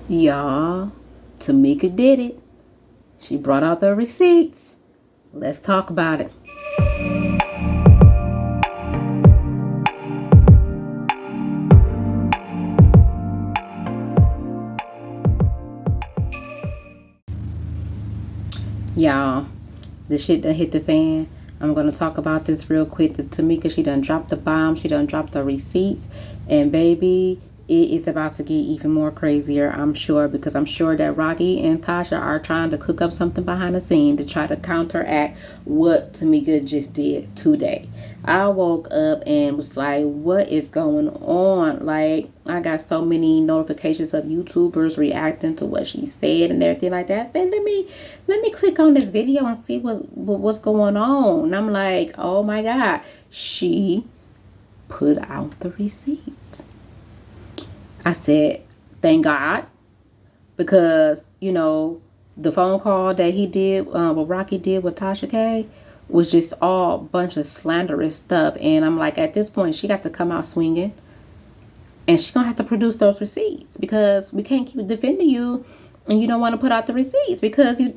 Y'all, Tamika did it. She brought out the receipts. Let's talk about it. Y'all, the shit that hit the fan. I'm going to talk about this real quick. The Tamika, she done dropped the bomb. She done dropped the receipts. And baby, it is about to get even more crazier, I'm sure, because I'm sure that Rocky and Tasha are trying to cook up something behind the scene to try to counteract what Tamika just did today. I woke up and was like, what is going on? Like, I got so many notifications of YouTubers reacting to what she said and everything like that. I said, let me click on this video and see what's going on. And I'm like, oh my God, she put out the receipts. I said, thank God, because, the phone call that he did, what Rocky did with Tasha K was just all bunch of slanderous stuff. And I'm like, at this point, she got to come out swinging, and she's going to have to produce those receipts, because we can't keep defending you and you don't want to put out the receipts, because you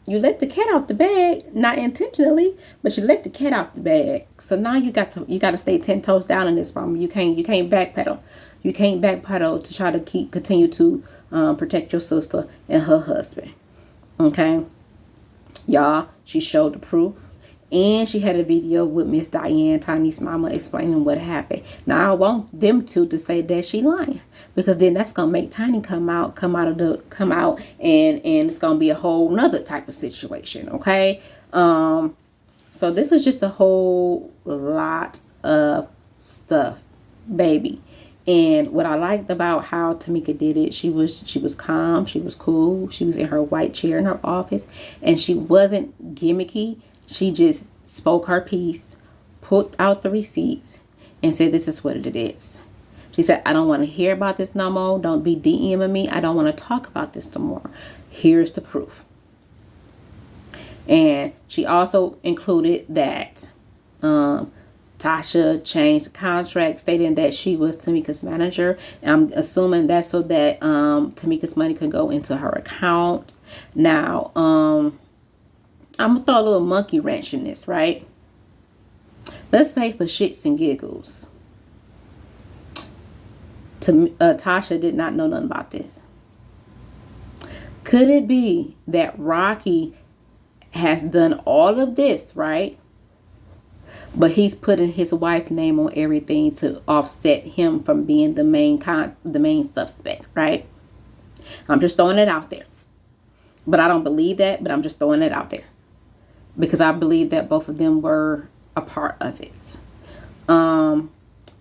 let the cat out the bag, not intentionally, but you let the cat out the bag. So now you got to stay 10 toes down in this problem. You can't backpedal. You can't backpedal to try to continue to protect your sister and her husband. Okay, y'all, she showed the proof, and she had a video with Miss Diane, Tiny's mama, explaining what happened. Now I want them to say that she lying, because then that's gonna make Tiny come out, and it's gonna be a whole nother type of situation. Okay, so this is just a whole lot of stuff, baby. And what I liked about how Tamika did it, she was calm, she was cool, she was in her white chair in her office, and she wasn't gimmicky. She just spoke her piece, put out the receipts, and said, this is what it is. She said, I don't want to hear about this no more. Don't be DMing me. I don't want to talk about this no more. Here's the proof. And she also included that Tasha changed the contract, stating that she was Tamika's manager. And I'm assuming that's so that Tamika's money could go into her account. Now, I'm going to throw a little monkey wrench in this, right? Let's say for shits and giggles, Tasha did not know nothing about this. Could it be that Rocky has done all of this, right? But he's putting his wife's name on everything to offset him from being the main suspect, right? I'm just throwing it out there. But I don't believe that, but I'm just throwing it out there, because I believe that both of them were a part of it.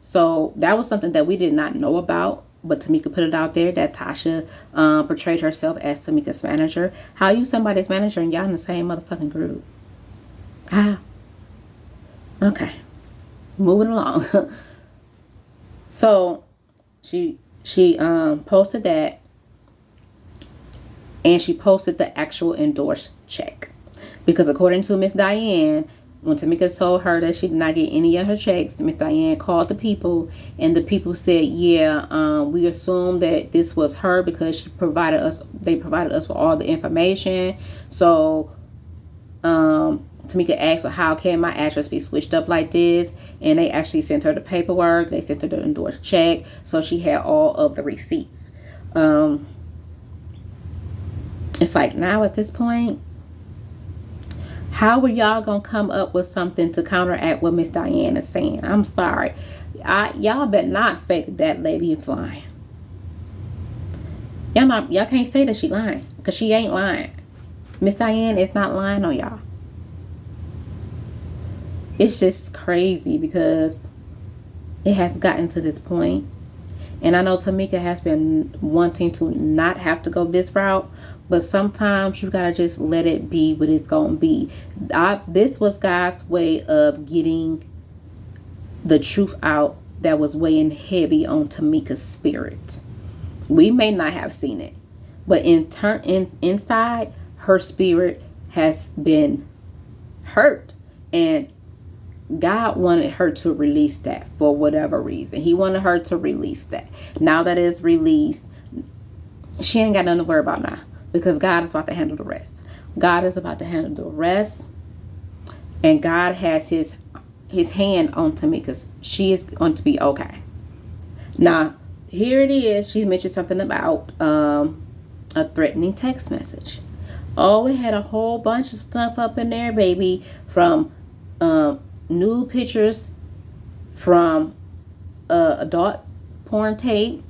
So that was something that we did not know about, but Tamika put it out there that Tasha portrayed herself as Tamika's manager. How you somebody's manager and y'all in the same motherfucking group? How? Okay, moving along. So she posted that, and she posted the actual endorsed check, because according to Miss Diane, when Tamika told her that she did not get any of her checks, Miss Diane called the people, and the people said, yeah, we assume that this was her because they provided us with all the information. So Tamika asked, well, how can my address be switched up like this? And they actually sent her the paperwork. They sent her the endorsed check. So she had all of the receipts. It's like, now at this point, how are y'all going to come up with something to counteract what Miss Diane is saying? I'm sorry. Y'all better not say that lady is lying. Y'all can't say that she lying, because she ain't lying. Miss Diane is not lying on y'all. It's just crazy, because it has gotten to this point. And I know Tamika has been wanting to not have to go this route, but sometimes you gotta just let it be what it's gonna be. This was God's way of getting the truth out that was weighing heavy on Tamika's spirit. We may not have seen it, but inside, her spirit has been hurt, and God wanted her to release that for whatever reason. He wanted her to release that. Now that it's released, She ain't got nothing to worry about now, because God is about to handle the rest. God is about to handle the rest. And God has his hand on Tamika. She is going to be okay. Now, here it is. She mentioned something about a threatening text message. Oh, it had a whole bunch of stuff up in there, baby. From nude pictures, from adult porn tape.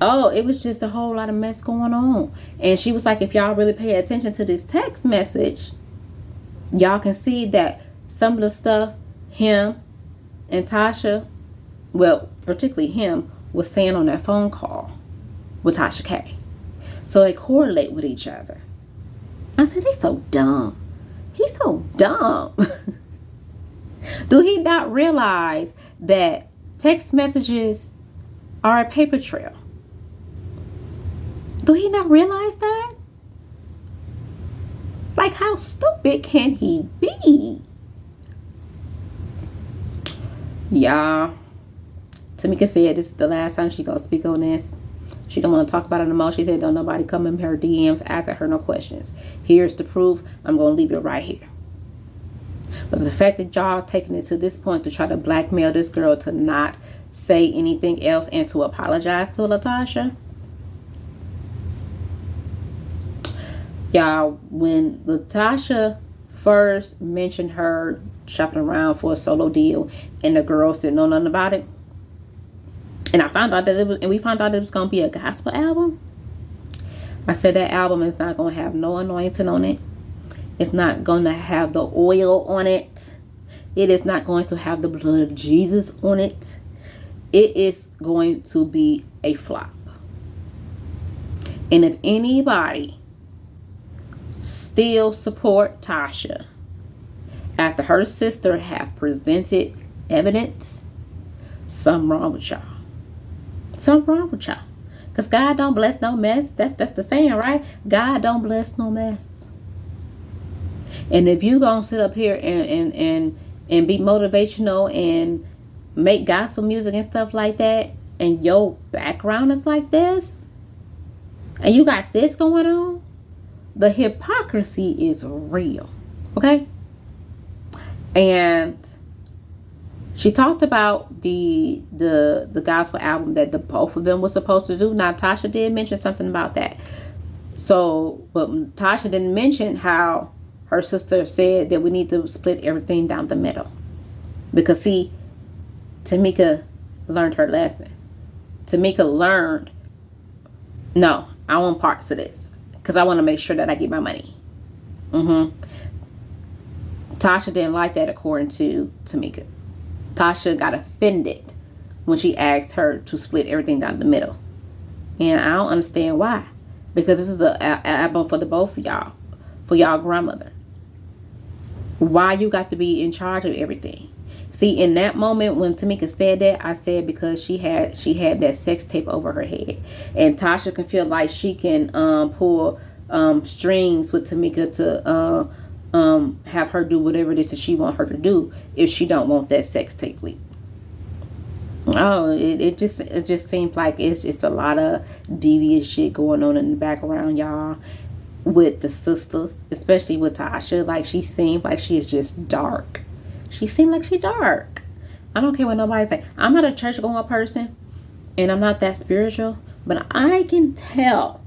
Oh, it was just a whole lot of mess going on. And she was like, if y'all really pay attention to this text message, y'all can see that some of the stuff him and Tasha, well, particularly him, was saying on that phone call with Tasha K. So they correlate with each other. I said, he's so dumb. He's so dumb. Do he not realize that text messages are a paper trail? Do he not realize that? Like, how stupid can he be? Y'all, Tamika said this is the last time she's going to speak on this. She don't want to talk about it no more. She said, don't nobody come in her DMs asking her no questions. Here's the proof. I'm going to leave it right here. But the fact that y'all taking it to this point to try to blackmail this girl to not say anything else and to apologize to Latasha. Y'all, when Latasha first mentioned her shopping around for a solo deal and the girls didn't know nothing about it, and I found out that we found out it was going to be a gospel album. I said that album is not going to have no anointing on it. It's not going to have the oil on it. It is not going to have the blood of Jesus on it. It is going to be a flop. And if anybody still support Tasha after her sister have presented evidence, something wrong with y'all. Something wrong with y'all. Because God don't bless no mess. That's the saying, right? God don't bless no mess. And if you gonna sit up here and be motivational and make gospel music and stuff like that, and your background is like this, and you got this going on, the hypocrisy is real. Okay? And she talked about the gospel album that the both of them were supposed to do. Now, Tasha did mention something about that. So, but Tasha didn't mention how her sister said that we need to split everything down the middle. Because, see, Tamika learned her lesson. Tamika learned, no, I want parts of this. Because I want to make sure that I get my money. Tasha didn't like that, according to Tamika. Tasha got offended when she asked her to split everything down the middle. And I don't understand why. Because this is the album for the both of y'all. For y'all grandmother. Why you got to be in charge of everything? See, in that moment when Tamika said that, I said because she had that sex tape over her head. And Tasha can feel like she can pull strings with Tamika to have her do whatever it is that she want her to do if she don't want that sex tape leak. Oh, it just seems like it's just a lot of devious shit going on in the background, y'all, with the sisters, especially with Tasha. Like, she seemed like she is just dark. She seemed like she dark. I don't care what nobody say. I'm not a church going person, and I'm not that spiritual, but I can tell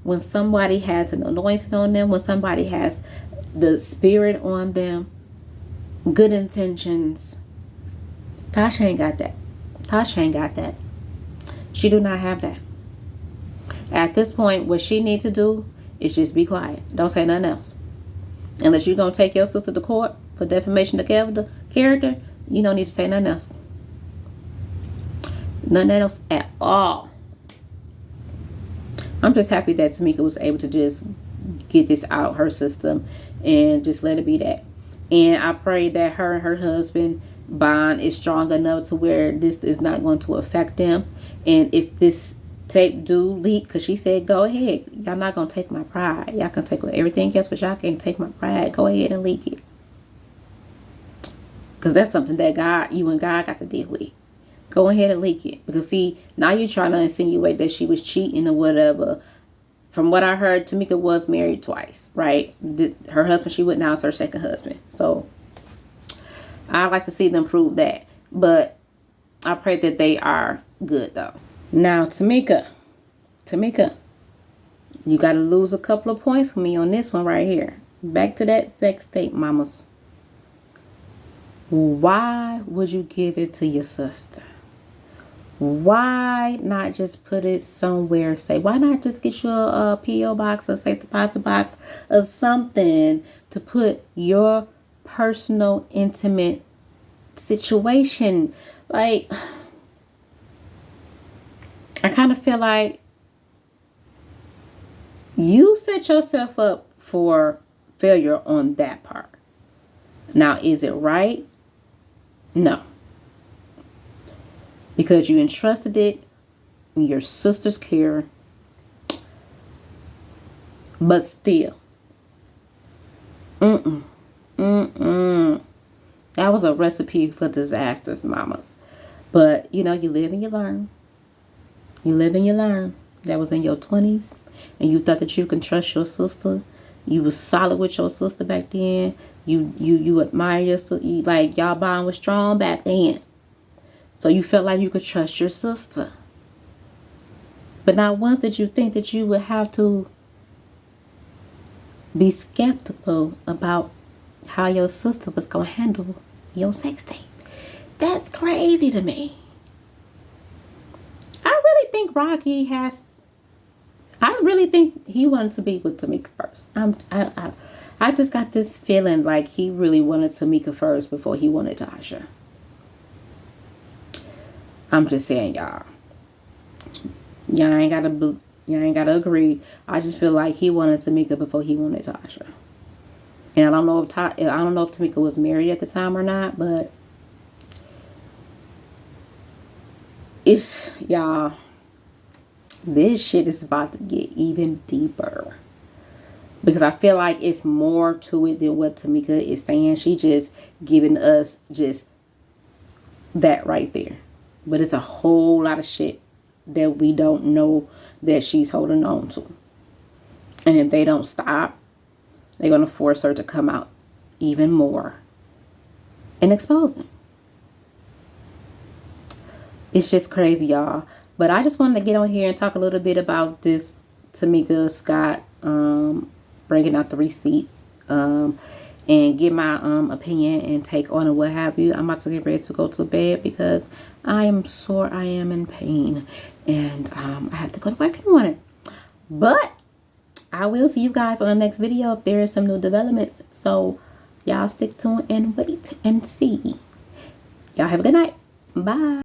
when somebody has an anointing on them, when somebody has the spirit on them, good intentions. Tasha ain't got that. Tasha ain't got that. She do not have that. At this point, what she needs to do is just be quiet. Don't say nothing else. Unless you're going to take your sister to court for defamation of character, you don't need to say nothing else. Nothing else at all. I'm just happy that Tamika was able to just get this out her system and just let it be that. And I pray that her and her husband bond is strong enough to where this is not going to affect them. And if this tape do leak, because she said, go ahead, y'all not going to take my pride. Y'all can take everything else, but y'all can't take my pride. Go ahead and leak it. Because that's something that you and God got to deal with. Go ahead and leak it. Because see, now you're trying to insinuate that she was cheating or whatever. From what I heard, Tamika was married twice, right? Her husband she with now is her second husband. So I'd like to see them prove that. But I pray that they are good though. Now, Tamika, you got to lose a couple of points for me on this one right here. Back to that sex tape, mamas. Why would you give it to your sister? Why not just put it somewhere safe? Why not just get you a P.O. box, a safe deposit box, or something to put your personal, intimate situation? Like, I kind of feel like you set yourself up for failure on that part. Now, is it right? No. Because you entrusted it in your sister's care. But still. That was a recipe for disasters, mamas. But, you know, you live and you learn. You live and you learn. That was in your 20s. And you thought that you can trust your sister. You was solid with your sister back then. You admire your sister. Like, y'all bond was strong back then. So you felt like you could trust your sister. But not once did you think that you would have to be skeptical about how your sister was going to handle your sex tape. That's crazy to me. I really think I really think he wanted to be with Tamika first. I just got this feeling like he really wanted Tamika first before he wanted Tasha. I'm just saying, y'all. Y'all ain't gotta agree. I just feel like he wanted Tamika before he wanted Tasha. And I don't know if Tamika was married at the time or not, but y'all, this shit is about to get even deeper. Because I feel like it's more to it than what Tamika is saying. She just giving us just that right there. But it's a whole lot of shit that we don't know that she's holding on to. And if they don't stop, they're going to force her to come out even more and expose him. It's just crazy, y'all. But I just wanted to get on here and talk a little bit about this Tamika Scott bringing out the receipts and get my opinion and take on it, what have you. I'm about to get ready to go to bed because I am sore. I am in pain. And I have to go to work in the morning. But I will see you guys on the next video if there is some new developments. So y'all stick tuned and wait and see. Y'all have a good night. Bye.